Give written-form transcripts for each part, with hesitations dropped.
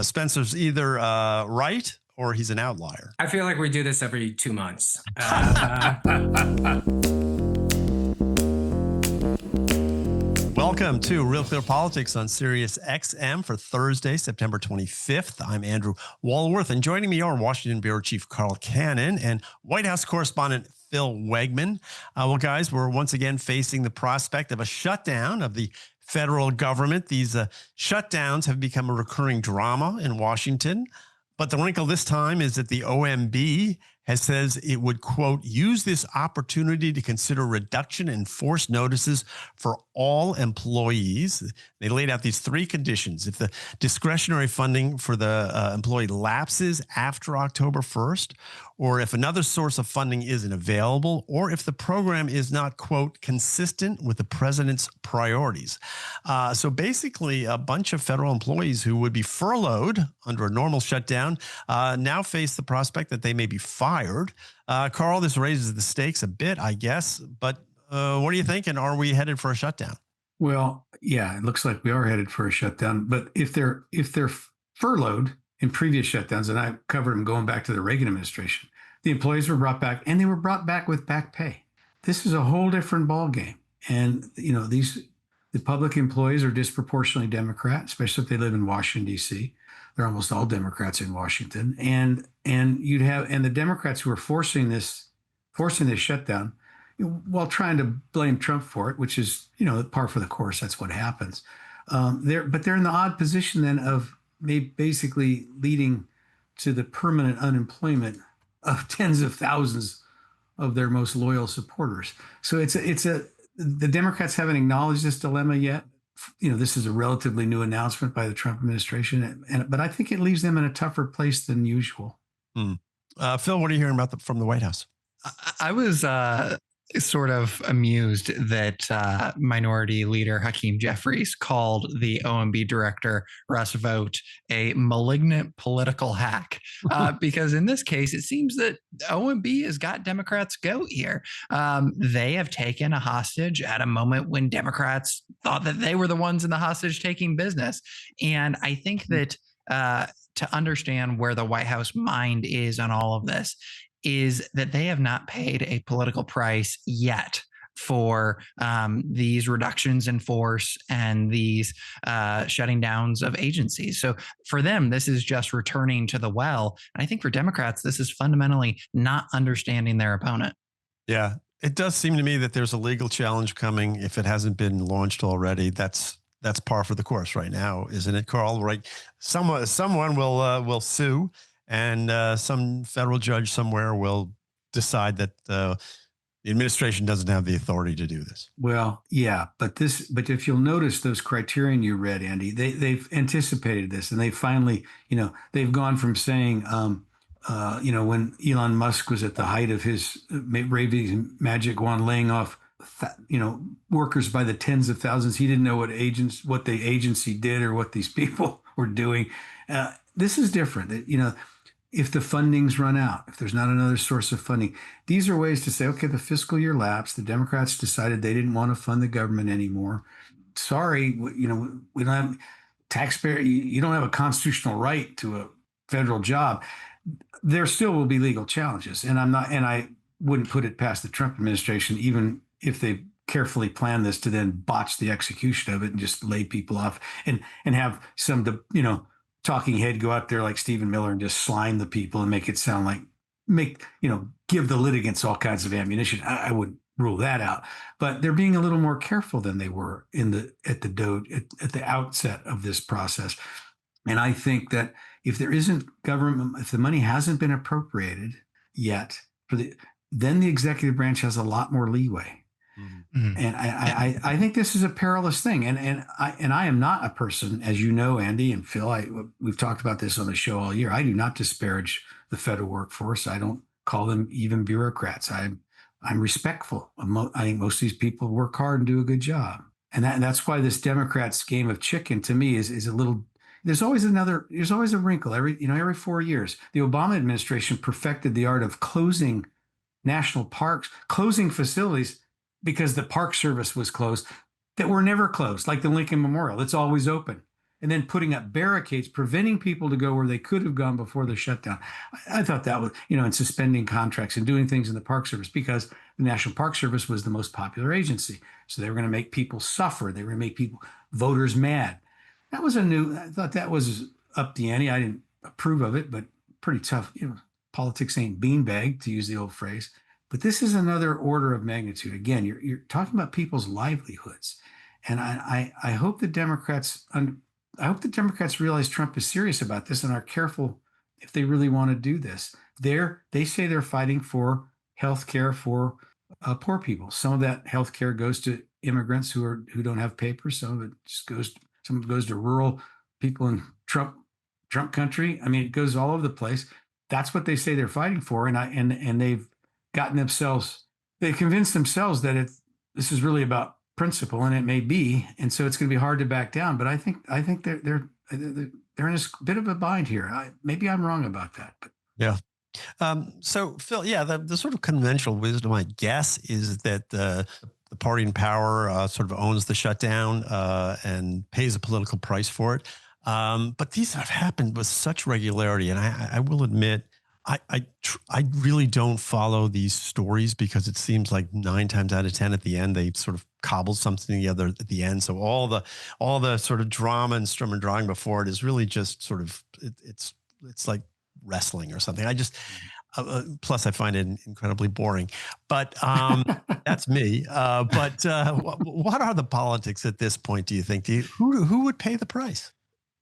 Spencer's either right or he's an outlier. I feel like we do this every 2 months. Welcome to Real Clear Politics on Sirius XM for Thursday, September 25th. I'm Andrew Walworth, and joining me are Washington Bureau Chief Carl Cannon and White House Correspondent Phil Wegmann. Well, guys, we're once again facing the prospect of a shutdown of the federal government. These shutdowns have become a recurring drama in Washington. But the wrinkle this time is that the OMB says it would, quote, use this opportunity to consider reduction in forced notices for all employees. They laid out these three conditions. If the discretionary funding for the employee lapses after October 1st, or if another source of funding isn't available, or if the program is not, quote, consistent with the president's priorities. So basically, a bunch of federal employees who would be furloughed under a normal shutdown now face the prospect that they may be fired. Carl, this raises the stakes a bit, I guess, but what do you think? And are we headed for a shutdown? Well, yeah, it looks like we are headed for a shutdown. But if they're furloughed in previous shutdowns, and I covered them going back to the Reagan administration, the employees were brought back, and they were brought back with back pay. This is a whole different ballgame. And the public employees are disproportionately Democrat, especially if they live in Washington D.C. They're almost all Democrats in Washington, and the Democrats who are forcing this shutdown, while trying to blame Trump for it, which is, par for the course. That's what happens. They're in the odd position then of basically leading to the permanent unemployment of tens of thousands of their most loyal supporters. So the Democrats haven't acknowledged this dilemma yet. This is a relatively new announcement by the Trump administration, but I think it leaves them in a tougher place than usual. Phil, what are you hearing from the White House? I was sort of amused that Minority Leader Hakeem Jeffries called the OMB director, Russ Vought, a malignant political hack. Because in this case, it seems that OMB has got Democrats' goat here. They have taken a hostage at a moment when Democrats thought that they were the ones in the hostage-taking business. And I think that to understand where the White House mind is on all of this is that they have not paid a political price yet for these reductions in force and these shutting downs of agencies. So for them, this is just returning to the well. And I think for Democrats, this is fundamentally not understanding their opponent. Yeah, it does seem to me that there's a legal challenge coming. If it hasn't been launched already, that's par for the course right now, isn't it, Carl? Right? Someone will sue. And some federal judge somewhere will decide that the administration doesn't have the authority to do this. Well, yeah, but if you'll notice those criterion you read, Andy, they've anticipated this, and they finally, they've gone from saying, when Elon Musk was at the height of his raving magic wand, laying off, workers by the tens of thousands, he didn't know what the agency did or what these people were doing. This is different. If the funding's run out, if there's not another source of funding, these are ways to say, okay, the fiscal year lapsed. The Democrats decided they didn't want to fund the government anymore. Sorry, we don't have taxpayer. You don't have a constitutional right to a federal job. There still will be legal challenges, and I wouldn't put it past the Trump administration, even if they carefully plan this, to then botch the execution of it and just lay people off and have some, talking head go out there like Stephen Miller and just slime the people and make it sound like give the litigants all kinds of ammunition. I wouldn't rule that out, but they're being a little more careful than they were at the outset of this process. And I think that if there isn't government, if the money hasn't been appropriated yet, then the executive branch has a lot more leeway. Mm-hmm. And I think this is a perilous thing. And I am not a person, as you know, Andy and Phil, we've talked about this on the show all year. I do not disparage the federal workforce. I don't call them even bureaucrats. I'm respectful. I think most of these people work hard and do a good job. And that's why this Democrats game of chicken to me is a little. There's always a wrinkle every 4 years. The Obama administration perfected the art of closing national parks, closing facilities because the Park Service was closed that were never closed, like the Lincoln Memorial. It's always open. and then putting up barricades, preventing people to go where they could have gone before the shutdown. I thought that was, and suspending contracts and doing things in the Park Service, because the National Park Service was the most popular agency. So they were going to make people suffer. They were going to make voters mad. I thought that was up the ante. I didn't approve of it, but pretty tough. Politics ain't beanbag, to use the old phrase. But this is another order of magnitude. Again, you're talking about people's livelihoods. And I hope the Democrats realize Trump is serious about this and are careful if they really want to do this. They say they're fighting for health care for poor people. Some of that health care goes to immigrants who don't have papers. Some of it goes to rural people in Trump country. I mean, it goes all over the place. That's what they say they're fighting for, and they've convinced themselves that this is really about principle, and it may be, and so it's going to be hard to back down. But I think they're in a bit of a bind here. Maybe I'm wrong about that, but yeah. So Phil, yeah, the sort of conventional wisdom, I guess, is that the party in power sort of owns the shutdown and pays a political price for it. But these have happened with such regularity, and I will admit, I really don't follow these stories, because it seems like 9 times out of 10 at the end they sort of cobble something together at the end. So all the sort of drama and strum and drawing before it is really just sort of it's like wrestling or something. I just plus I find it incredibly boring. But that's me. But what are the politics at this point, do you think? Who would pay the price?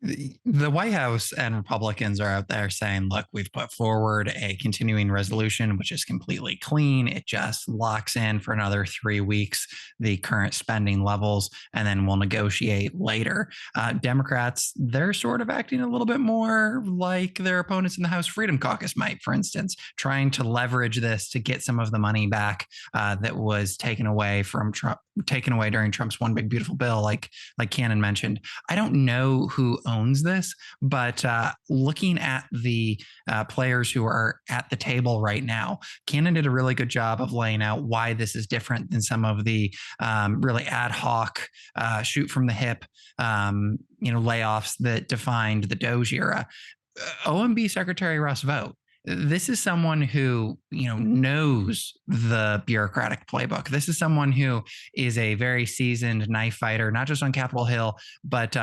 The White House and Republicans are out there saying, look, we've put forward a continuing resolution, which is completely clean. It just locks in for another 3 weeks the current spending levels, and then we'll negotiate later. Democrats, they're sort of acting a little bit more like their opponents in the House Freedom Caucus might, for instance, trying to leverage this to get some of the money back that was taken away during Trump's One Big Beautiful Bill, like Cannon mentioned. I don't know who owns this, but looking at the players who are at the table right now, Cannon did a really good job of laying out why this is different than some of the really ad hoc shoot from the hip layoffs that defined the Doge era. OMB Secretary Russ Vought, this is someone who, knows the bureaucratic playbook. This is someone who is a very seasoned knife fighter, not just on Capitol Hill, but,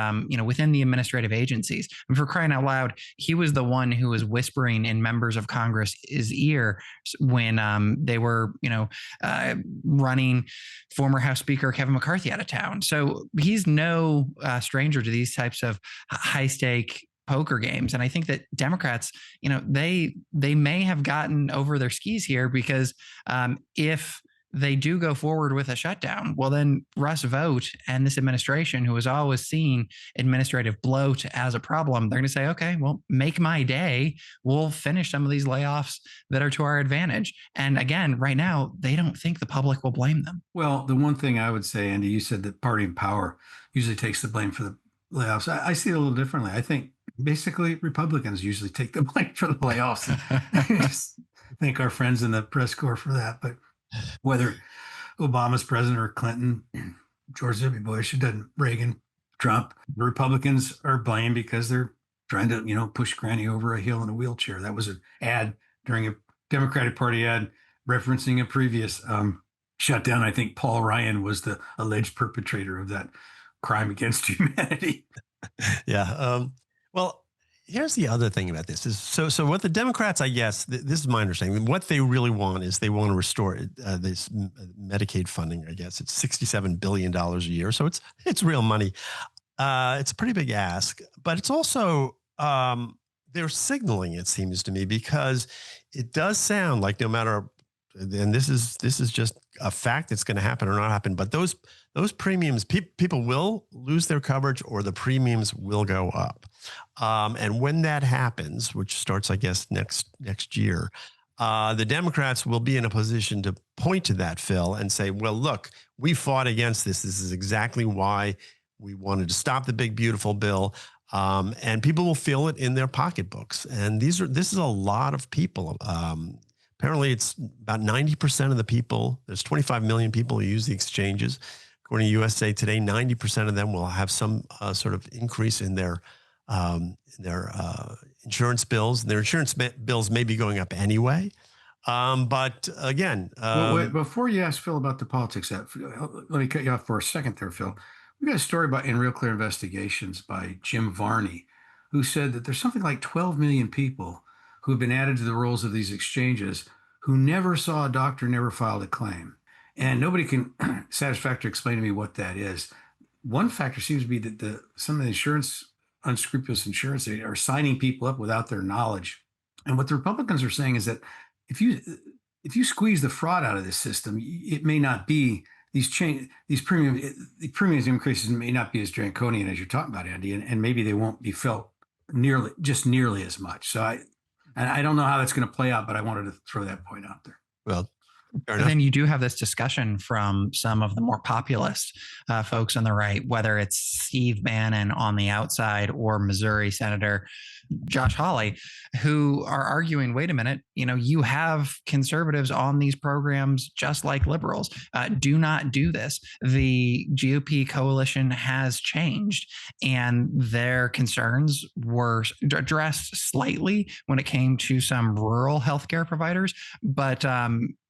within the administrative agencies. And for crying out loud, he was the one who was whispering in members of Congress's ear when they were, running former House Speaker Kevin McCarthy out of town. So he's no stranger to these types of high stake poker games. And I think that Democrats, they may have gotten over their skis here, because if they do go forward with a shutdown, well, then Russ Vought and this administration, who has always seen administrative bloat as a problem, they're going to say, okay, well, make my day. We'll finish some of these layoffs that are to our advantage. And again, right now, they don't think the public will blame them. Well, the one thing I would say, Andy, you said that party in power usually takes the blame for the layoffs. I see it a little differently. I think basically Republicans usually take the blame for the layoffs. I just thank our friends in the press corps for that. But whether Obama's president or Clinton, George W. Bush, Reagan, Trump, the Republicans are blamed because they're trying to, push Granny over a hill in a wheelchair. That was an ad during a Democratic Party ad referencing a previous shutdown. I think Paul Ryan was the alleged perpetrator of that crime against humanity. Yeah. Well, here's the other thing about this is so what the Democrats, I guess, this is my understanding, what they really want is they want to restore this Medicaid funding. I guess it's $67 billion a year. So it's real money. It's a pretty big ask, but it's also they're signaling, it seems to me, because it does sound like no matter, and this is just a fact that's going to happen or not happen, but those premiums, people will lose their coverage or the premiums will go up. And when that happens, which starts, I guess, next year, the Democrats will be in a position to point to that, Phil, and say, well, look, we fought against this. This is exactly why we wanted to stop the big, beautiful bill. And people will feel it in their pocketbooks. And this is a lot of people. Apparently, it's about 90% of the people. There's 25 million people who use the exchanges. according to USA Today, 90% of them will have some sort of increase in their insurance bills. Their insurance bills may be going up anyway. But again, wait, before you ask Phil about the politics, let me cut you off for a second there, Phil. We got a story in Real Clear Investigations by Jim Varney, who said that there's something like 12 million people who have been added to the rolls of these exchanges who never saw a doctor, never filed a claim. And nobody can satisfactorily explain to me what that is. One factor seems to be that some of the unscrupulous insurance are signing people up without their knowledge. And what the Republicans are saying is that if you squeeze the fraud out of this system, it may not be these premiums increases may not be as draconian as you're talking about, Andy, and maybe they won't be felt nearly as much. So I don't know how that's going to play out, but I wanted to throw that point out there. Well, but then you do have this discussion from some of the more populist folks on the right, whether it's Steve Bannon on the outside or Missouri Senator Josh Hawley, who are arguing, wait a minute, you have conservatives on these programs just like liberals. Do not do this. The GOP coalition has changed, and their concerns were addressed slightly when it came to some rural healthcare providers. But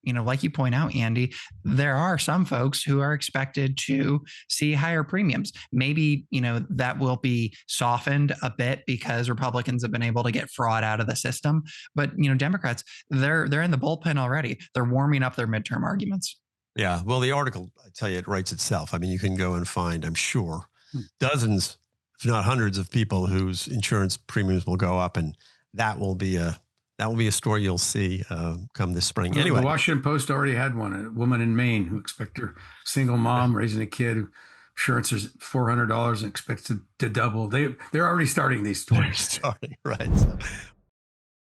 like you point out, Andy, there are some folks who are expected to see higher premiums. Maybe, that will be softened a bit because Republicans have been able to get fraud out of the system. But, Democrats, they're in the bullpen already. They're warming up their midterm arguments. Yeah. Well, the article, I tell you, it writes itself. I mean, you can go and find, I'm sure, dozens, if not hundreds of people whose insurance premiums will go up, and that will be a story you'll see come this spring. Anyway, the Washington Post already had one, a woman in Maine who expects her single mom raising a kid who insurance is $400 and expects to double. They're already starting these stories. Right. So,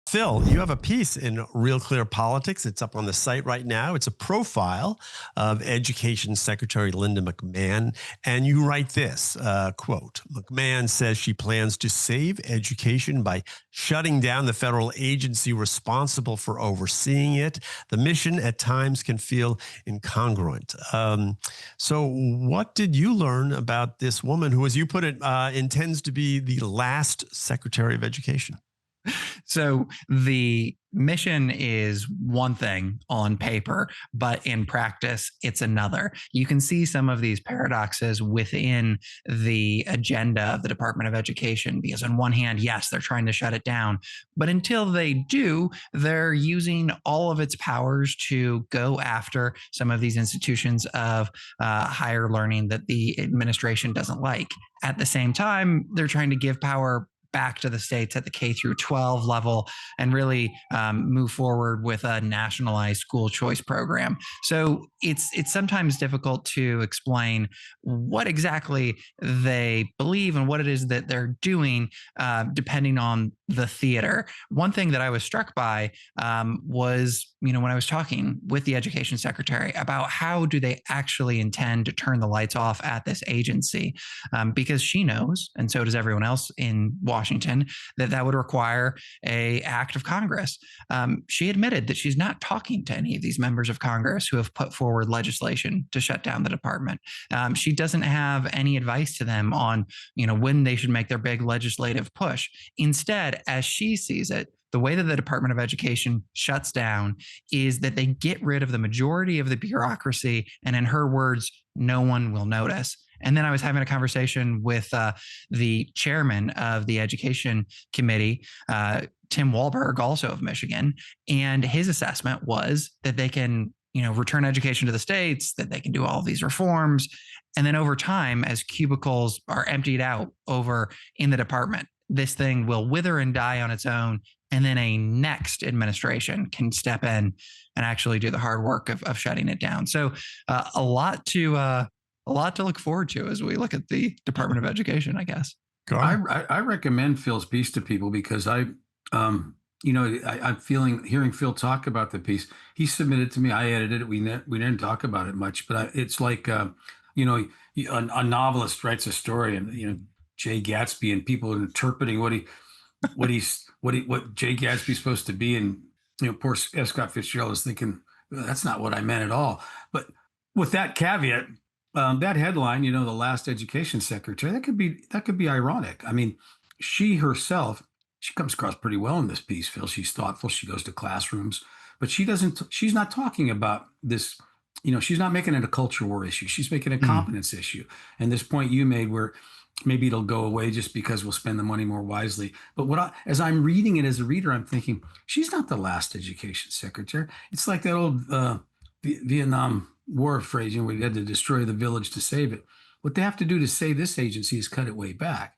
Phil, you have a piece in Real Clear Politics. It's up on the site right now. It's a profile of Education Secretary Linda McMahon. And you write this, quote, McMahon says she plans to save education by shutting down the federal agency responsible for overseeing it. The mission at times can feel incongruent. So what did you learn about this woman who, as you put it, intends to be the last Secretary of Education? So the mission is one thing on paper, but in practice, it's another. You can see some of these paradoxes within the agenda of the Department of Education, because on one hand, yes, they're trying to shut it down, but until they do, they're using all of its powers to go after some of these institutions of higher learning that the administration doesn't like. At the same time, they're trying to give power back to the states at the K through 12 level and really move forward with a nationalized school choice program. So it's sometimes difficult to explain what exactly they believe and what it is that they're doing, depending on the theater. One thing that I was struck by was, when I was talking with the education secretary about how do they actually intend to turn the lights off at this agency, because she knows, and so does everyone else in Washington, that would require an act of Congress. She admitted that she's not talking to any of these members of Congress who have put forward legislation to shut down the department. She doesn't have any advice to them on, when they should make their big legislative push. Instead, as she sees it, the way that the Department of Education shuts down is that they get rid of the majority of the bureaucracy, and in her words, no one will notice. And then I was having a conversation with the chairman of the education committee, Tim Walberg, also of Michigan, and his assessment was that they can, return education to the states, that they can do all of these reforms. And then over time, as cubicles are emptied out over in the department, this thing will wither and die on its own. And then a next administration can step in and actually do the hard work of shutting it down. So a lot to look forward to as we look at the Department of Education, I guess. I recommend Phil's piece to people because I'm hearing Phil talk about the piece. He submitted to me. I edited it. We didn't talk about it much, but it's like, a novelist writes a story and, Jay Gatsby and people interpreting what Jay Gatsby's supposed to be. And, poor F. Scott Fitzgerald is thinking, that's not what I meant at all. But with that caveat, that headline, the last education secretary, that could be ironic. I mean, she herself, she comes across pretty well in this piece, Phil. She's thoughtful. She goes to classrooms, but she's not talking about this. She's not making it a culture war issue. She's making a competence issue. And this point you made where maybe it'll go away just because we'll spend the money more wisely. But as I'm reading it as a reader, I'm thinking she's not the last education secretary. It's like that old Vietnam War phrase, we had to destroy the village to save it. What they have to do to save this agency is cut it way back.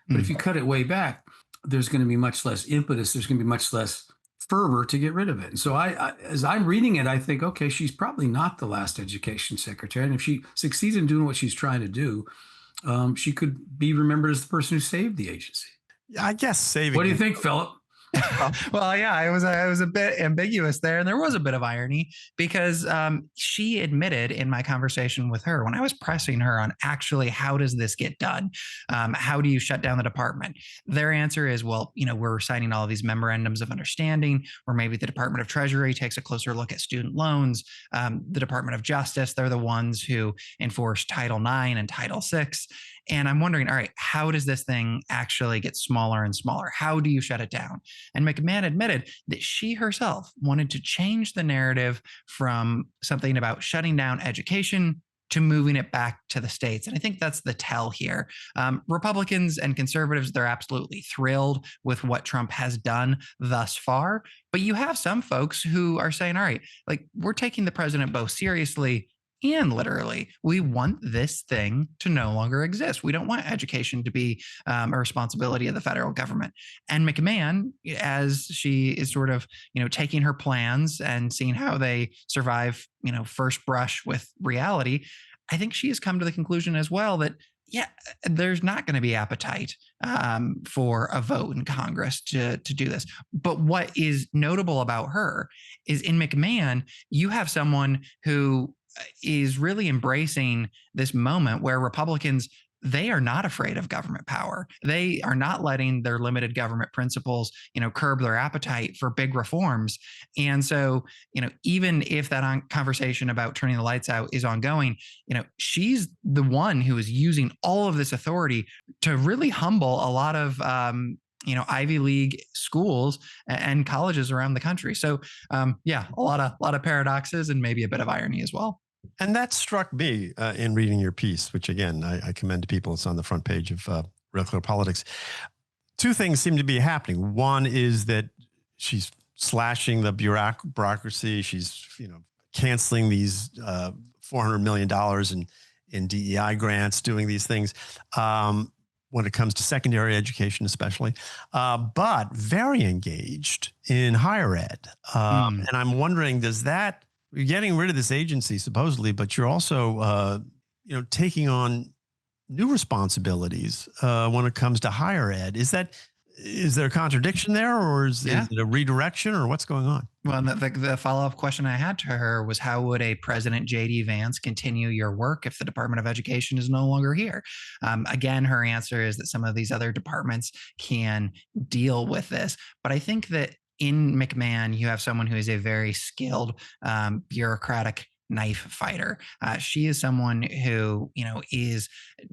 But if you cut it way back, there's going to be much less impetus. There's going to be much less fervor to get rid of it. And so as I'm reading it, I think, okay, she's probably not the last education secretary. And if she succeeds in doing what she's trying to do, she could be remembered as the person who saved the agency. I guess saving. What do you think, Philip? Well, yeah, I was a bit ambiguous there, and there was a bit of irony because she admitted in my conversation with her when I was pressing her on actually how does this get done, how do you shut down the department? Their answer is, well, we're signing all of these memorandums of understanding, or maybe the Department of Treasury takes a closer look at student loans. The Department of Justice, they're the ones who enforce Title IX and Title VI. And I'm wondering, all right, how does this thing actually get smaller and smaller? How do you shut it down? And McMahon admitted that she herself wanted to change the narrative from something about shutting down education to moving it back to the states. And I think that's the tell here. Republicans and conservatives, they're absolutely thrilled with what Trump has done thus far. But you have some folks who are saying, all right, like we're taking the president both seriously and literally. We want this thing to no longer exist. We don't want education to be a responsibility of the federal government. And McMahon, as she is sort of, taking her plans and seeing how they survive, first brush with reality, I think she has come to the conclusion as well that, yeah, there's not going to be appetite for a vote in Congress to do this. But what is notable about her is in McMahon, you have someone who is really embracing this moment where Republicans, they are not afraid of government power. They are not letting their limited government principles, curb their appetite for big reforms. And so, even if that conversation about turning the lights out is ongoing, she's the one who is using all of this authority to really humble a lot of Ivy League schools and colleges around the country. So yeah, a lot of paradoxes and maybe a bit of irony as well. And that struck me in reading your piece, which again, I commend to people. It's on the front page of RealClearPolitics. Two things seem to be happening. One is that she's slashing the bureaucracy. She's, canceling these $400 million in DEI grants, doing these things. When it comes to secondary education, especially, but very engaged in higher ed. And I'm wondering, you're getting rid of this agency supposedly, but you're also, taking on new responsibilities when it comes to higher ed. Is there a contradiction there, or is it a redirection, or what's going on? Well, the follow-up question I had to her was, how would a President J.D. Vance continue your work if the Department of Education is no longer here? Again, her answer is that some of these other departments can deal with this. But I think that in McMahon, you have someone who is a very skilled bureaucratic knife fighter. She is someone who, is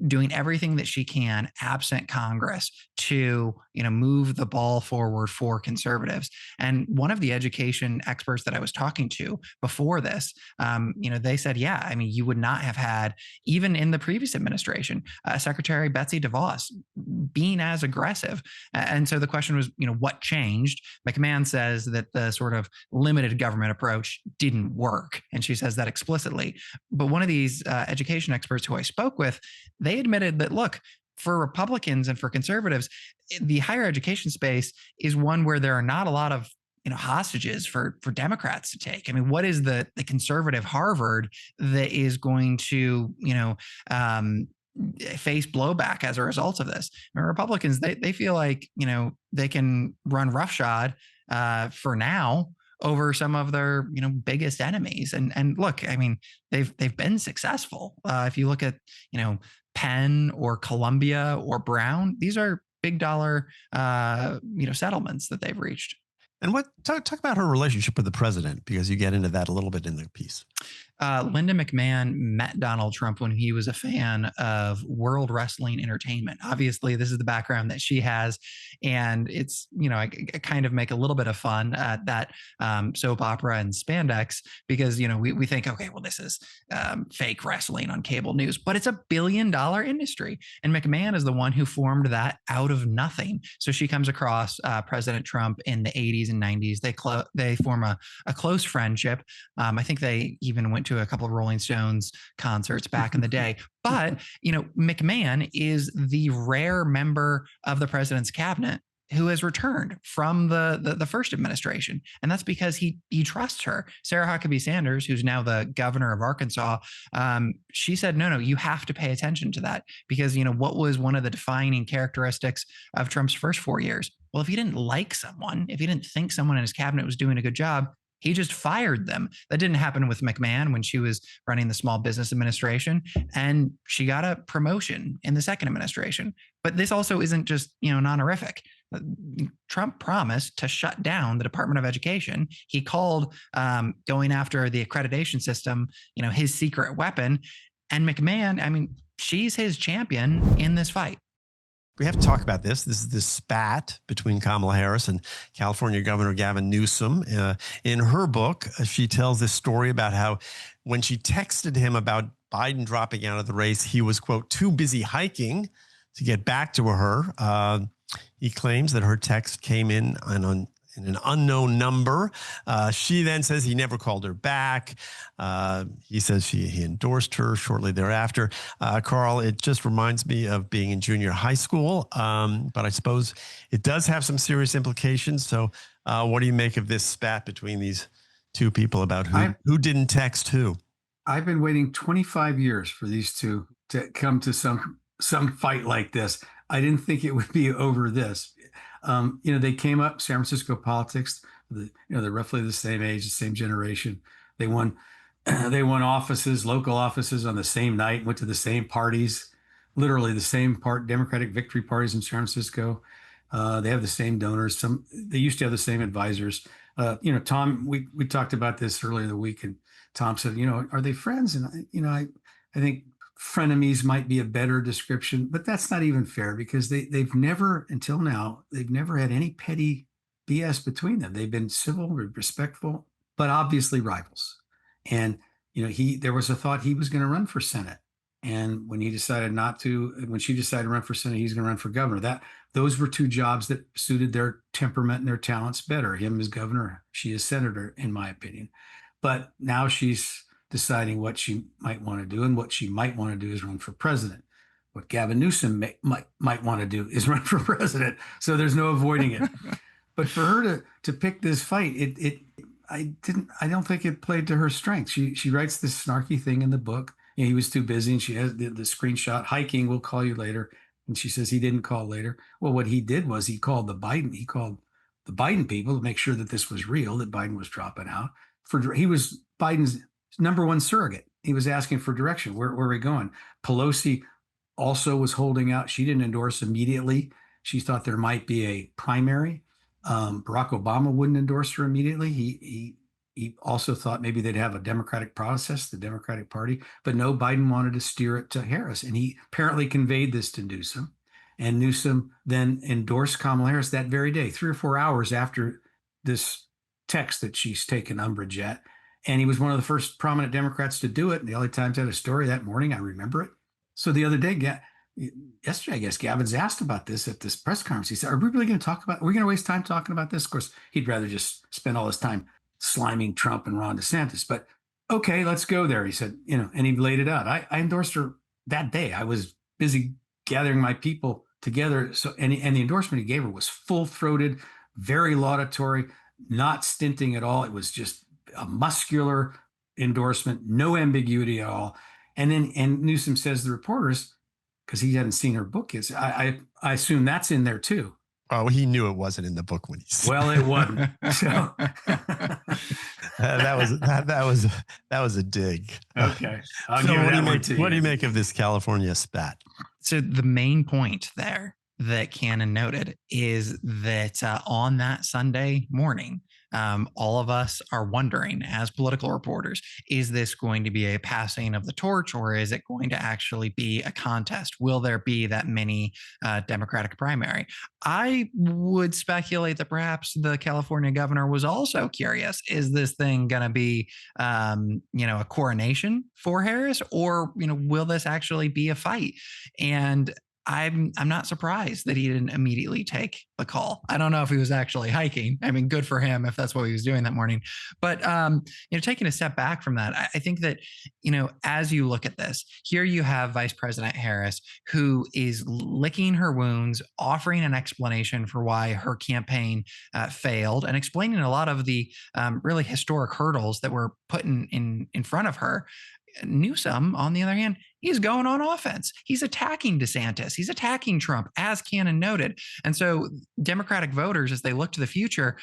doing everything that she can absent Congress to, move the ball forward for conservatives. And one of the education experts that I was talking to before this, they said, you would not have had, even in the previous administration, Secretary Betsy DeVos being as aggressive. And so the question was, what changed? McMahon says that the sort of limited government approach didn't work. And she says that explicitly. But one of these education experts who I spoke with, they admitted that, look, for Republicans and for conservatives, the higher education space is one where there are not a lot of hostages for Democrats to take. I mean, what is the conservative Harvard that is going to face blowback as a result of this? And Republicans, they feel like they can run roughshod for now over some of their biggest enemies. And look, I mean, they've been successful. If you look at Penn or Columbia or Brown, these are big dollar settlements that they've reached. And talk about her relationship with the president, because you get into that a little bit in the piece. Linda McMahon met Donald Trump when he was a fan of World Wrestling Entertainment. Obviously, this is the background that she has. And it's, I kind of make a little bit of fun at that soap opera and spandex because, we think, okay, well, this is fake wrestling on cable news, but it's $1 billion industry. And McMahon is the one who formed that out of nothing. So she comes across President Trump in the 80s and 90s. They form a close friendship. I think they even went to a couple of Rolling Stones concerts back in the day. But, McMahon is the rare member of the president's cabinet who has returned from the first administration. And that's because he trusts her. Sarah Huckabee Sanders, who's now the governor of Arkansas, she said, no, you have to pay attention to that because, what was one of the defining characteristics of Trump's first 4 years? Well, if he didn't like someone, if he didn't think someone in his cabinet was doing a good job, he just fired them. That didn't happen with McMahon when she was running the Small Business Administration, and she got a promotion in the second administration. But this also isn't just, non-horrific. Trump promised to shut down the Department of Education. He called going after the accreditation system, his secret weapon. And McMahon, she's his champion in this fight. We have to talk about this. This is the spat between Kamala Harris and California Governor Gavin Newsom. In her book, she tells this story about how when she texted him about Biden dropping out of the race, he was, quote, too busy hiking to get back to her. He claims that her text came in in an unknown number. She then says he never called her back. He says he endorsed her shortly thereafter. Carl, it just reminds me of being in junior high school, but I suppose it does have some serious implications. So what do you make of this spat between these two people about who didn't text who? I've been waiting 25 years for these two to come to some fight like this. I didn't think it would be over this. They came up San Francisco politics. They're roughly the same age, the same generation. They won local offices on the same night, went to the same parties, literally the same Democratic victory parties in San Francisco. They have the same donors. They used to have the same advisors. Tom, we talked about this earlier in the week, and Tom said, are they friends? And I think frenemies might be a better description, but that's not even fair because they've never, until now, they've never had any petty BS between them. They've been civil, respectful, but obviously rivals. And, there was a thought he was going to run for Senate. And when he decided not to, when she decided to run for Senate, he's going to run for governor. Those were two jobs that suited their temperament and their talents better. Him as governor, she as senator, in my opinion. But now she's deciding what she might want to do, and what she might want to do is run for president. What Gavin Newsom might want to do is run for president. So there's no avoiding it. But for her to pick this fight, I don't think it played to her strength. She writes this snarky thing in the book. He was too busy, and she has the screenshot, hiking, we'll call you later. And she says he didn't call later. Well, what he did was he called the Biden people to make sure that this was real, that Biden was dropping out. He was Biden's number one surrogate. He was asking for direction. Where are we going? Pelosi also was holding out. She didn't endorse immediately. She thought there might be a primary. Barack Obama wouldn't endorse her immediately. He also thought maybe they'd have a Democratic process, the Democratic Party, but no, Biden wanted to steer it to Harris. And he apparently conveyed this to Newsom. And Newsom then endorsed Kamala Harris that very day, 3 or 4 hours after this text that she's taken umbrage at. And he was one of the first prominent Democrats to do it. And the LA Times had a story that morning. I remember it. So the other day, yesterday, I guess, Gavin's asked about this at this press conference. He said, are we really going to talk about, are we going to waste time talking about this? Of course, he'd rather just spend all his time sliming Trump and Ron DeSantis. But okay, let's go there. He said, and he laid it out. I endorsed her that day. I was busy gathering my people together. So, and the endorsement he gave her was full-throated, very laudatory, not stinting at all. It was just a muscular endorsement, no ambiguity at all. And Newsom says to the reporters, because he hadn't seen her book yet, I assume that's in there too. Oh, he knew it wasn't in the book when he said. Well, it wasn't. So that was a dig. Okay, What do you make of this California spat? So the main point there that Cannon noted is that on that Sunday morning, all of us are wondering, as political reporters, is this going to be a passing of the torch, or is it going to actually be a contest? Will there be that mini Democratic primary? I would speculate that perhaps the California governor was also curious. Is this thing going to be, a coronation for Harris, or will this actually be a fight? And I'm not surprised that he didn't immediately take the call. I don't know if he was actually hiking. I mean, good for him if that's what he was doing that morning. But taking a step back from that, I think that as you look at this, here you have Vice President Harris, who is licking her wounds, offering an explanation for why her campaign failed, and explaining a lot of the really historic hurdles that were put in front of her. Newsom, on the other hand, he's going on offense. He's attacking DeSantis. He's attacking Trump, as Cannon noted. And so Democratic voters, as they look to the future,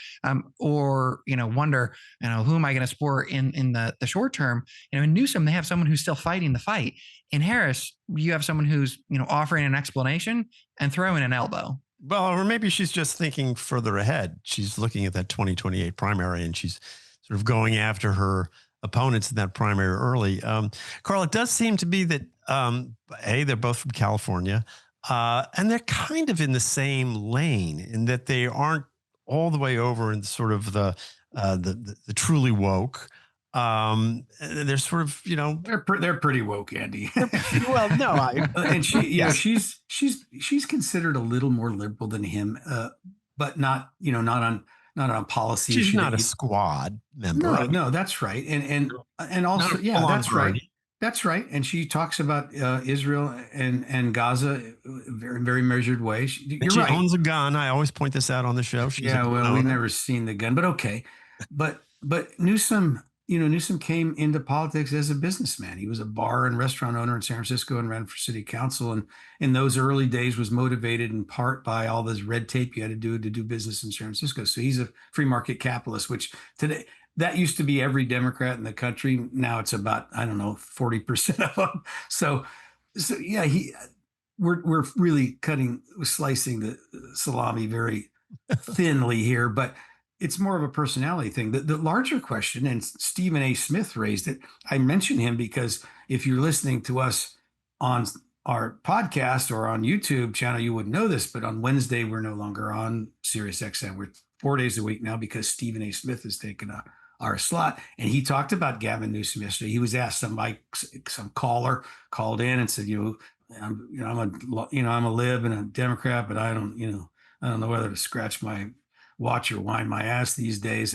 or wonder, who am I going to support in the short term? In Newsom, they have someone who's still fighting the fight. In Harris, you have someone who's offering an explanation and throwing an elbow. Well, or maybe she's just thinking further ahead. She's looking at that 2028 primary, and she's sort of going after her opponents in that primary early. Carl, it does seem to be that, they're both from California, and they're kind of in the same lane in that they aren't all the way over in sort of the truly woke. They're sort of, they're pretty woke, Andy. Well, no, and she's considered a little more liberal than him, but not on policy. She's not a squad member. No, that's right. And also, that's right. That's right. And she talks about Israel and Gaza very, very measured way. She right. owns a gun. I always point this out on the show. We've never seen the gun, but okay. But Newsom, Newsom came into politics as a businessman. He was a bar and restaurant owner in San Francisco and ran for city council. And in those early days was motivated in part by all this red tape you had to do business in San Francisco. So he's a free market capitalist, which today, that used to be every Democrat in the country. Now it's about, 40% of them. So yeah, we're really slicing the salami very thinly here, but it's more of a personality thing. The larger question, and Stephen A. Smith raised it, I mention him because if you're listening to us on our podcast or on YouTube channel, you wouldn't know this, but on Wednesday, we're no longer on Sirius XM. We're 4 days a week now because Stephen A. Smith has taken our slot. And he talked about Gavin Newsom yesterday. He was asked, some caller called in and said, I'm a lib and a Democrat, but I don't know whether to scratch my watch or wind my ass these days.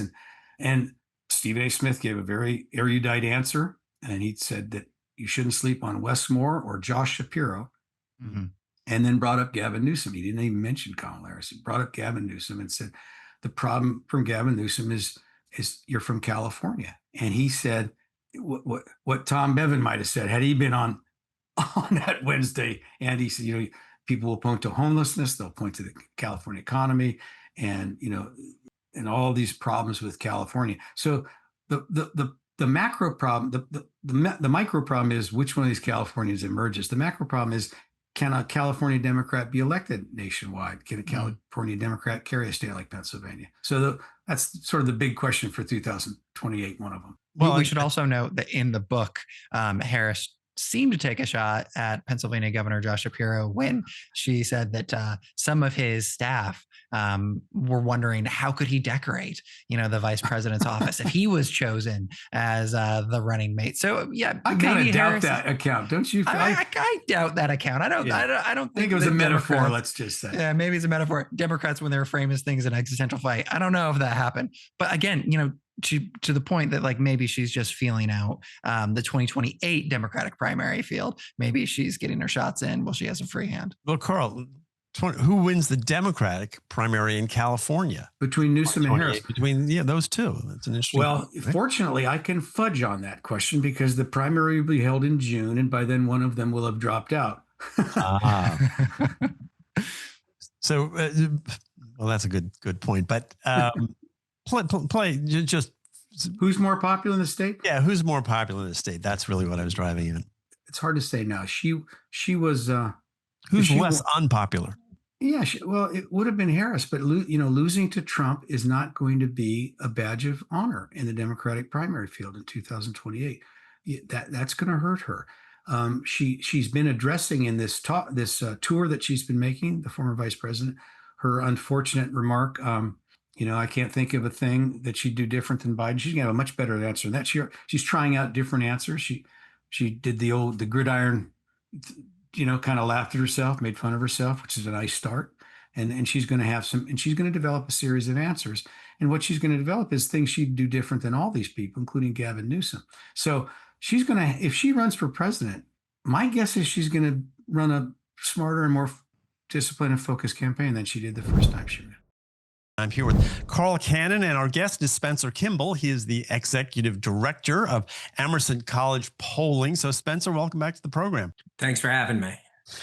And Stephen A. Smith gave a very erudite answer. And he said that you shouldn't sleep on Wes Moore or Josh Shapiro. Mm-hmm. And then brought up Gavin Newsom. He didn't even mention Kamala Harris. He brought up Gavin Newsom and said, the problem from Gavin Newsom is you're from California. And he said what Tom Bevan might have said had he been on that Wednesday. And he said, people will point to homelessness. They'll point to the California economy and all these problems with California. So the macro problem, the micro problem is which one of these Californians emerges. The macro problem is, can a California Democrat be elected nationwide? Can a California Democrat carry a state like Pennsylvania? So that's sort of the big question for 2028, one of them. Well, we should also note that in the book, Harris seemed to take a shot at Pennsylvania Governor Josh Shapiro when she said that some of his staff were wondering how could he decorate, the vice president's office if he was chosen as the running mate. So yeah, I kind of doubt that account, don't you? I doubt that account. I don't think it was a metaphor. Let's just say, yeah, maybe it's a metaphor. Democrats, when they were framing things an existential fight, I don't know if that happened. But again, to the point that maybe she's just feeling out the 2028 Democratic primary field. Maybe she's getting her shots in while she has a free hand. Well, Carl, who wins the Democratic primary in California? Between Newsom and Harris. Between those two. That's an interesting Well, right? Fortunately, I can fudge on that question because the primary will be held in June, and by then one of them will have dropped out. So, well, that's a good point. But play just who's more popular in the state? Yeah, who's more popular in the state? That's really what I was driving at. It's hard to say now. She was who's less unpopular? Yeah, well, it would have been Harris, but losing to Trump is not going to be a badge of honor in the Democratic primary field in 2028. That's going to hurt her. She's been addressing in this tour that she's been making, the former vice president, her unfortunate remark. I can't think of a thing that she'd do different than Biden. She's gonna have a much better answer than that. She's trying out different answers. She did the gridiron, kind of laughed at herself, made fun of herself, which is a nice start. And she's going to and she's going to develop a series of answers. And what she's going to develop is things she'd do different than all these people, including Gavin Newsom. So she's going to, if she runs for president, my guess is she's going to run a smarter and more disciplined and focused campaign than she did the first time she ran. I'm here with Carl Cannon, and our guest is Spencer Kimball. He is the executive director of Emerson College Polling. So, Spencer, welcome back to the program. Thanks for having me.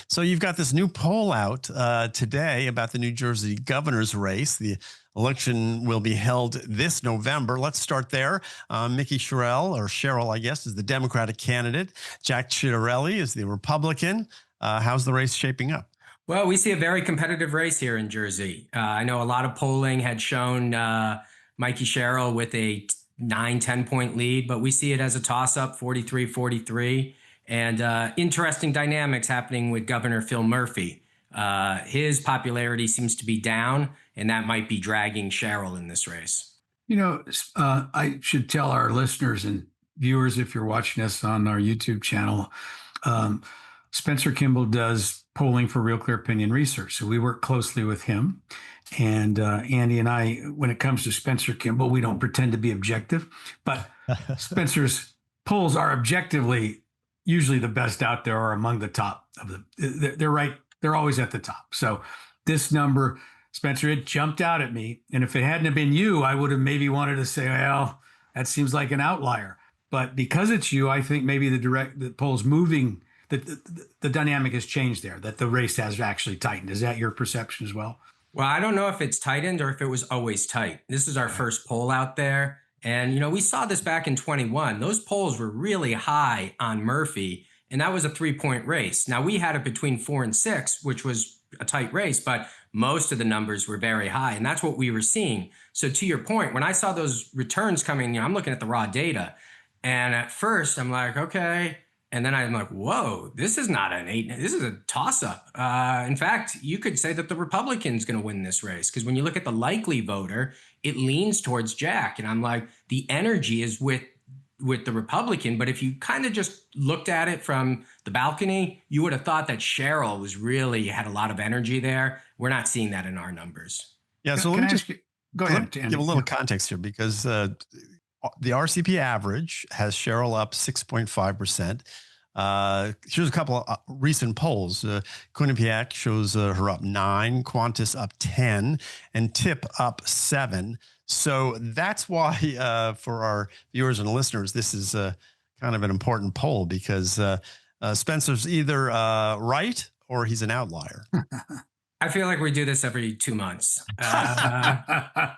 So you've got this new poll out today about the New Jersey governor's race. The election will be held this November. Let's start there. Mickey Cheryl, I guess, is the Democratic candidate. Jack Ciattarelli is the Republican. How's the race shaping up? Well, we see a very competitive race here in Jersey. I know a lot of polling had shown Mikey Cheryl with a 9-10 point lead, but we see it as a toss-up, 43-43. And interesting dynamics happening with Governor Phil Murphy. His popularity seems to be down, and that might be dragging Cheryl in this race. I should tell our listeners and viewers, if you're watching us on our YouTube channel, Spencer Kimball does polling for Real Clear Opinion Research. So we work closely with him. And Andy and I, when it comes to Spencer Kimball, we don't pretend to be objective, but Spencer's polls are objectively usually the best out there or among the top of they're right. They're always at the top. So this number, Spencer, it jumped out at me. And if it hadn't have been you, I would have maybe wanted to say, well, that seems like an outlier. But because it's you, I think maybe the poll's moving, the dynamic has changed there, that the race has actually tightened. Is that your perception as well? Well, I don't know if it's tightened or if it was always tight. This is our first poll out there. And, we saw this back in 21. Those polls were really high on Murphy, and that was a 3-point race. Now, we had it between 4 and 6, which was a tight race, but most of the numbers were very high, and that's what we were seeing. So to your point, when I saw those returns coming, I'm looking at the raw data, and at first I'm like, okay. And then I'm like, whoa, this is not an 8. This is a toss-up. In fact, you could say that the Republican's going to win this race, because when you look at the likely voter, it leans towards Jack. And I'm like, the energy is with the Republican. But if you kind of just looked at it from the balcony, you would have thought that Cheryl had a lot of energy there. We're not seeing that in our numbers. Yeah, so let me just go ahead. Give a little context here, because the RCP average has Cheryl up 6.5%. Here's a couple of recent polls. Quinnipiac shows her up 9, Qantas up 10, and TIP up 7. So that's why for our viewers and listeners, this is kind of an important poll, because Spencer's either right or he's an outlier. I feel like we do this every 2 months. I'm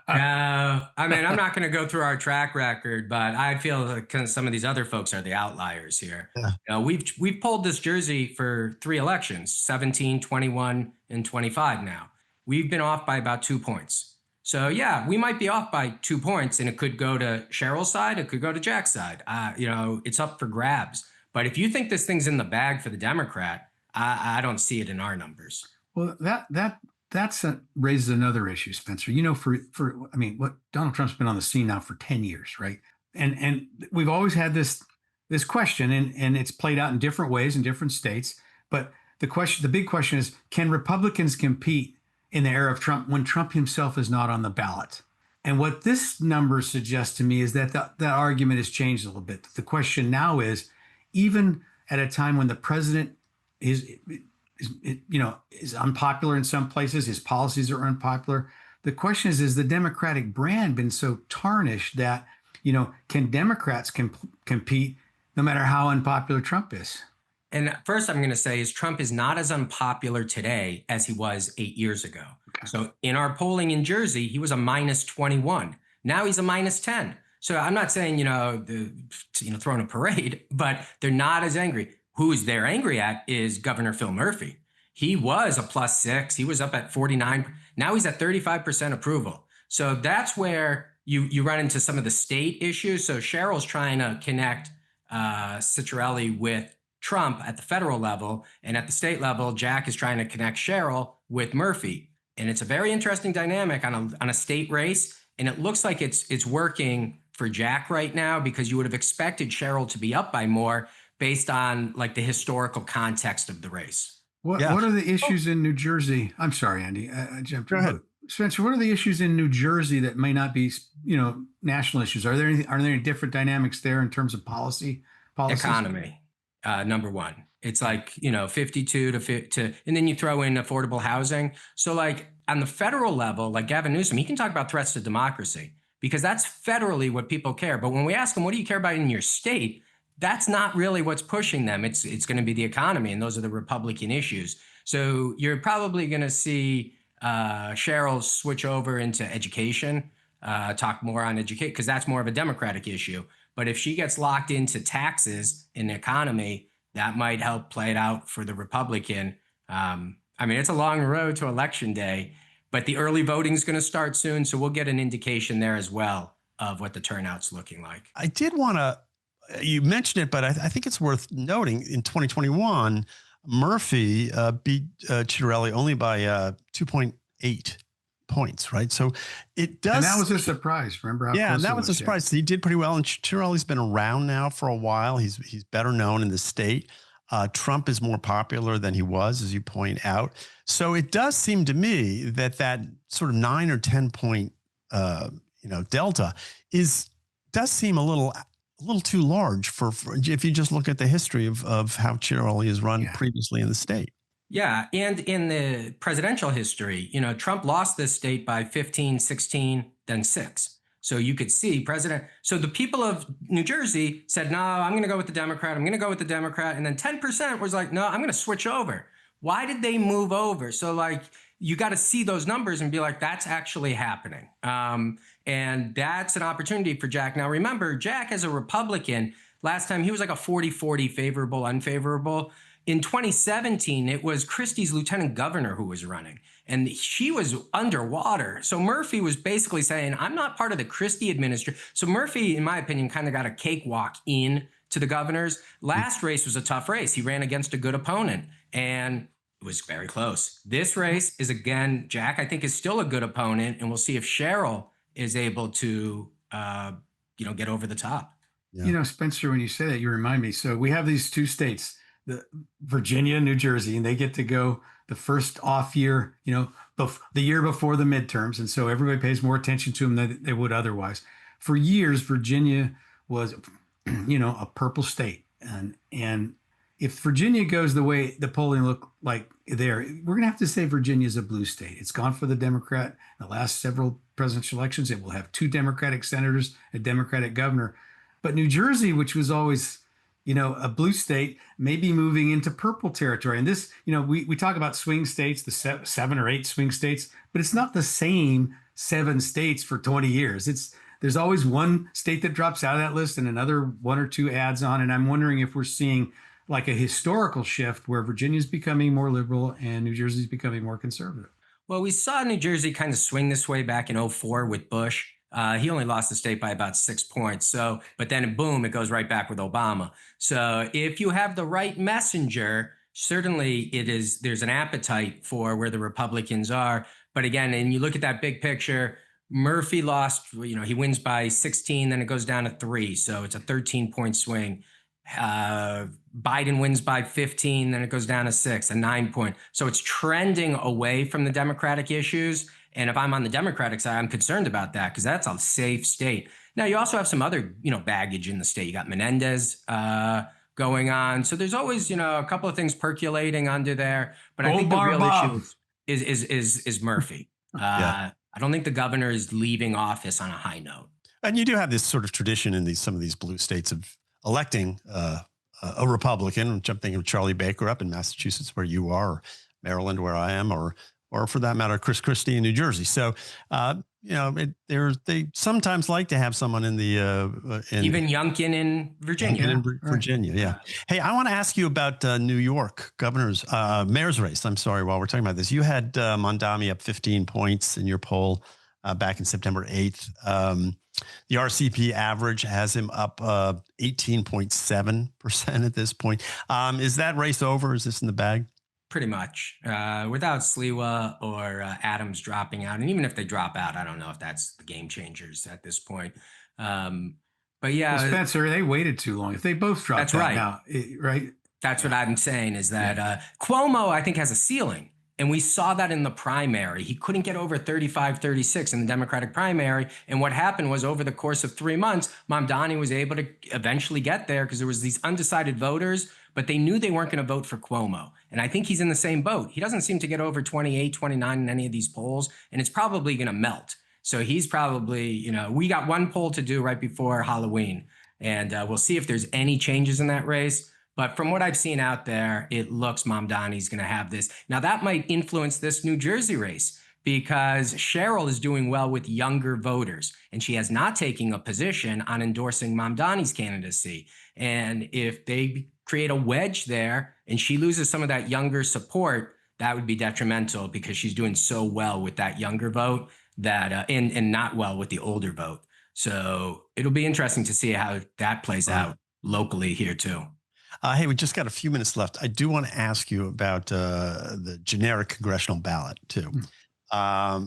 not going to go through our track record, but I feel like some of these other folks are the outliers here. Yeah. We've polled this Jersey for 3 elections, 17, 21, and 25 now. We've been off by about 2 points. So yeah, we might be off by 2 points, and it could go to Cheryl's side. It could go to Jack's side. It's up for grabs. But if you think this thing's in the bag for the Democrat, I don't see it in our numbers. Well, that's raises another issue, Spencer. What Donald Trump's been on the scene now for 10 years, right? And we've always had this question, and it's played out in different ways in different states. But the big question is, can Republicans compete in the era of Trump when Trump himself is not on the ballot? And what this number suggests to me is that that argument has changed a little bit. The question now is, even at a time when the president is unpopular in some places, his policies are unpopular. The question is the Democratic brand been so tarnished that, can Democrats compete no matter how unpopular Trump is? And first I'm going to say is Trump is not as unpopular today as he was 8 years ago. Okay. So in our polling in Jersey, he was a -21. Now he's a -10. So I'm not saying, throwing a parade, but they're not as angry. Who they're angry at is Governor Phil Murphy. He was a +6. He was up at 49. Now he's at 35% approval. So that's where you run into some of the state issues. So Cheryl's trying to connect Citrelli with Trump at the federal level, and at the state level, Jack is trying to connect Cheryl with Murphy. And it's a very interesting dynamic on a state race. And it looks like it's working for Jack right now, because you would have expected Cheryl to be up by more based on like the historical context of the race. What are the issues in New Jersey? I'm sorry, Andy. I jumped. Go ahead. Spencer, what are the issues in New Jersey that may not be, national issues? Are there any different dynamics there in terms of policies? Economy, number one. It's like, 52 to, and then you throw in affordable housing. So like on the federal level, like Gavin Newsom, he can talk about threats to democracy, because that's federally what people care. But when we ask them, what do you care about in your state? That's not really what's pushing them. It's going to be the economy, and those are the Republican issues. So you're probably going to see Cheryl switch over into education, talk more on education, because that's more of a Democratic issue. But if she gets locked into taxes and the economy, that might help play it out for the Republican. It's a long road to election day, but the early voting is going to start soon. So we'll get an indication there as well of what the turnout's looking like. I did want to, you mentioned it, but I think it's worth noting in 2021, Murphy beat Citrelli only by 2.8 points, right? So it does. And that was a surprise. Remember how yeah, close that it was a surprise. He did pretty well. And Citrelli's been around now for a while. He's better known in the state. Trump is more popular than he was, as you point out. So it does seem to me that sort of 9 or 10 point, delta does seem a little too large for if you just look at the history of how Citrelli has run previously in the state. Yeah. And in the presidential history, Trump lost this state by 15, 16, then 6. So you could see so the people of New Jersey said, no, I'm going to go with the Democrat. I'm going to go with the Democrat. And then 10% was like, no, I'm going to switch over. Why did they move over? So like, you got to see those numbers and be like, that's actually happening. And that's an opportunity for Jack. Now, remember, Jack as a Republican, last time he was like a 40-40 favorable, unfavorable. In 2017, it was Christie's lieutenant governor who was running, and she was underwater. So Murphy was basically saying, I'm not part of the Christie administration. So Murphy, in my opinion, kind of got a cakewalk in to the governors. Last race was a tough race. He ran against a good opponent, and it was very close. This race is, again, Jack, I think, is still a good opponent, and we'll see if Cheryl is able to, get over the top. Yeah. Spencer, when you say that, you remind me. So we have these two states, Virginia and New Jersey, and they get to go the first off year, the year before the midterms. And so everybody pays more attention to them than they would otherwise. For years, Virginia was, a purple state. And if Virginia goes the way the polling looked like there, we're going to have to say Virginia is a blue state. It's gone for the Democrat in the last several presidential elections. It will have 2 Democratic senators, a Democratic governor. But New Jersey, which was always a blue state, may be moving into purple territory. And this, we talk about swing states, the 7 or 8 swing states, but it's not the same 7 states for 20 years. There's always one state that drops out of that list and another 1 or 2 adds on. And I'm wondering if we're seeing like a historical shift where Virginia's becoming more liberal and New Jersey's becoming more conservative. Well, we saw New Jersey kind of swing this way back in 2004 with Bush. He only lost the state by about 6 points. So, but then boom, it goes right back with Obama. So if you have the right messenger, certainly there's an appetite for where the Republicans are. But again, and you look at that big picture, Murphy lost, he wins by 16, then it goes down to 3. So it's a 13-point swing. Biden wins by 15, then it goes down to 6, a 9-point. So it's trending away from the Democratic issues. And if I'm on the Democratic side, I'm concerned about that because that's a safe state. Now, you also have some other, baggage in the state. You got Menendez going on. So there's always, a couple of things percolating under there. But I think the real issue is Murphy. I don't think the governor is leaving office on a high note. And you do have this sort of tradition in some of these blue states of electing a Republican. I'm thinking of Charlie Baker up in Massachusetts, where you are, or Maryland, where I am, or for that matter, Chris Christie in New Jersey. So they sometimes like to have someone in the even Youngkin in Virginia. Virginia, yeah. Hey, I want to ask you about New York governor's mayor's race. I'm sorry, while we're talking about this, you had Mondami up 15 points in your poll back in September 8th. The RCP average has him up 18.7% at this point. Is that race over? Is this in the bag? Pretty much. Without Sliwa or Adams dropping out, and even if they drop out, I don't know if that's the game changers at this point. But yeah, well, Spencer, they waited too long. If they both dropped that's right. Now, right? That's what I'm saying is that Cuomo, I think, has a ceiling. And we saw that in the primary. He couldn't get over 35, 36 in the Democratic primary. And what happened was over the course of 3 months, Mamdani was able to eventually get there because there was these undecided voters, but they knew they weren't going to vote for Cuomo. And I think he's in the same boat. He doesn't seem to get over 28, 29 in any of these polls, and it's probably going to melt. So he's probably, we got one poll to do right before Halloween, and we'll see if there's any changes in that race. But from what I've seen out there, it looks Mamdani's going to have this. Now, that might influence this New Jersey race because Cheryl is doing well with younger voters, and she has not taken a position on endorsing Mamdani's candidacy. And if they create a wedge there and she loses some of that younger support, that would be detrimental because she's doing so well with that younger vote that and not well with the older vote. So it'll be interesting to see how that plays out locally here too. Hey, we just got a few minutes left. I do want to ask you about the generic congressional ballot too.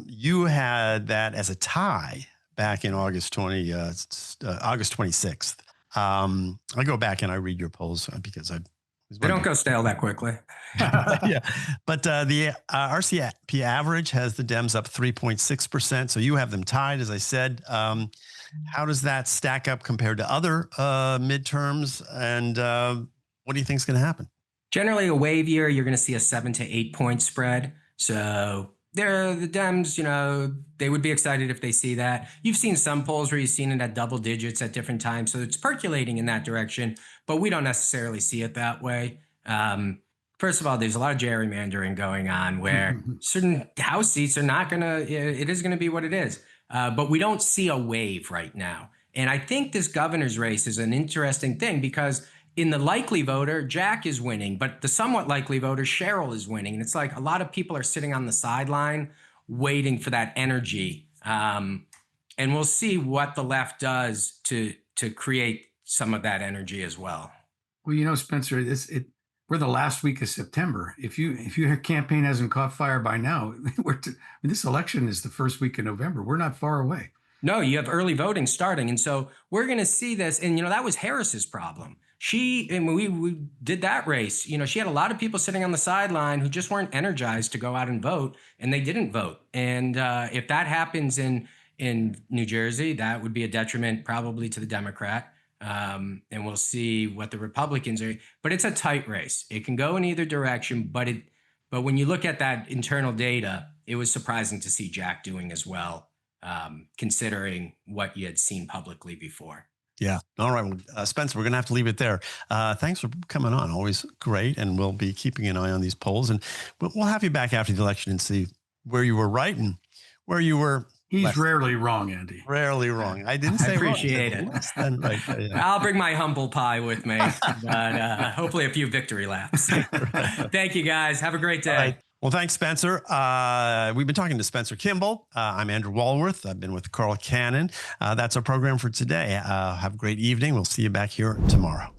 You had that as a tie back in August 26th. I go back and I read your polls because they don't go stale that quickly. Yeah, but the RCP average has the Dems up 3.6%. So you have them tied, as I said. How does that stack up compared to other midterms? And what do you think is going to happen? Generally, a wave year, you're going to see a 7 to 8 point spread. So the Dems, they would be excited if they see that. You've seen some polls where you've seen it at double digits at different times. So it's percolating in that direction, but we don't necessarily see it that way. First of all, there's a lot of gerrymandering going on where certain House seats are not going to, it is going to be what it is. But we don't see a wave right now. And I think this governor's race is an interesting thing because in the likely voter, Jack is winning, but the somewhat likely voter, Cheryl, is winning. And it's like a lot of people are sitting on the sideline waiting for that energy. And we'll see what the left does to create some of that energy as well. Well, Spencer, we're the last week of September. If your campaign hasn't caught fire by now, this election is the first week of November. We're not far away. No, you have early voting starting. And so we're going to see this. And, that was Harris's problem. We did that race. She had a lot of people sitting on the sideline who just weren't energized to go out and vote, and they didn't vote. And if that happens in New Jersey, that would be a detriment probably to the Democrat. And we'll see what the Republicans are. But it's a tight race. It can go in either direction. But when you look at that internal data, it was surprising to see Jack doing as well, considering what you had seen publicly before. Yeah. All right. Well, Spencer, we're going to have to leave it there. Thanks for coming on. Always great. And we'll be keeping an eye on these polls. And we'll have you back after the election and see where you were right and where you were. He's rarely wrong, Andy. Rarely wrong. I didn't say appreciate wrong. it. Right. Yeah. I'll bring my humble pie with me, but hopefully a few victory laps. Thank you, guys. Have a great day. Right. Well, thanks, Spencer. We've been talking to Spencer Kimball. I'm Andrew Walworth. I've been with Carl Cannon. That's our program for today. Have a great evening. We'll see you back here tomorrow.